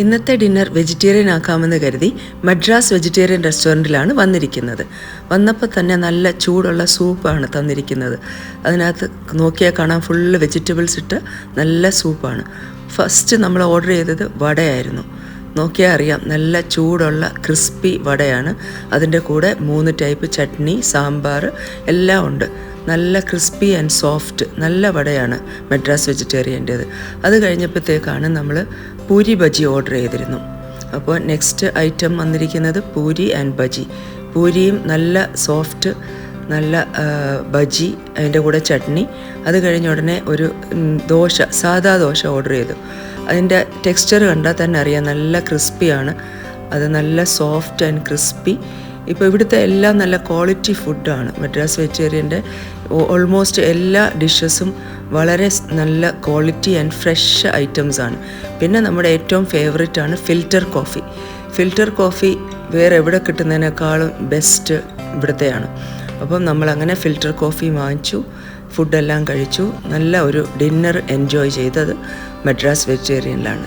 ഇന്നത്തെ dinner vegetarian ആക്കാമെന്ന് കരുതി Madras vegetarian റെസ്റ്റോറൻറ്റിലാണ് വന്നിരിക്കുന്നത്. വന്നപ്പോൾ തന്നെ നല്ല ചൂടുള്ള സൂപ്പാണ് തന്നിരിക്കുന്നത്. അതിനകത്ത് നോക്കിയാൽ കാണാൻ ഫുള്ള് വെജിറ്റബിൾസ് ഇട്ട് നല്ല സൂപ്പാണ്. ഫസ്റ്റ് നമ്മൾ ഓർഡർ ചെയ്തത് വടയായിരുന്നു. നോക്കിയാൽ അറിയാം, നല്ല ചൂടുള്ള ക്രിസ്പി വടയാണ്. അതിൻ്റെ കൂടെ 3 ടൈപ്പ് ചട്നി, സാമ്പാർ എല്ലാം ഉണ്ട്. നല്ല ക്രിസ്പി ആൻഡ് സോഫ്റ്റ് നല്ല വടയാണ് മദ്രാസ് വെജിറ്റേറിയൻ്റേത്. അത് കഴിഞ്ഞപ്പോഴത്തേക്കാണ് നമ്മൾ പൂരി ബജി ഓർഡർ ചെയ്തിരുന്നു. അപ്പോൾ നെക്സ്റ്റ് ഐറ്റം വന്നിരിക്കുന്നത് പൂരി ആൻഡ് ബജി. പൂരിയും നല്ല സോഫ്റ്റ് നല്ല ബജി, അതിൻ്റെ കൂടെ ചട്നി. അത് കഴിഞ്ഞ ഉടനെ ഒരു ദോശ, സാദാ ദോശ ഓർഡർ ചെയ്തു. അതിൻ്റെ ടെക്സ്ചർ കണ്ടാൽ തന്നെ അറിയാം, നല്ല ക്രിസ്പിയാണ്. അത് നല്ല സോഫ്റ്റ് ആൻഡ് ക്രിസ്പി. ഇപ്പോൾ ഇവിടുത്തെ എല്ലാം നല്ല ക്വാളിറ്റി ഫുഡാണ്. മദ്രാസ് വെജിറ്റേറിയൻ്റെ ഓൾമോസ്റ്റ് എല്ലാ ഡിഷസും വളരെ നല്ല ക്വാളിറ്റി ആൻഡ് ഫ്രഷ് ഐറ്റംസാണ്. പിന്നെ നമ്മുടെ ഏറ്റവും ഫേവറേറ്റാണ് ഫിൽറ്റർ കോഫി. ഫിൽറ്റർ കോഫി വേറെ എവിടെ കിട്ടുന്നതിനേക്കാളും ബെസ്റ്റ് ഇവിടുത്തെയാണ്. അപ്പം നമ്മളങ്ങനെ ഫിൽറ്റർ കോഫി വാങ്ങിച്ചു, ഫുഡെല്ലാം കഴിച്ചു. നല്ല ഒരു ഡിന്നർ എൻജോയ് ചെയ്തത് മദ്രാസ് വെജിറ്റേറിയനിലാണ്.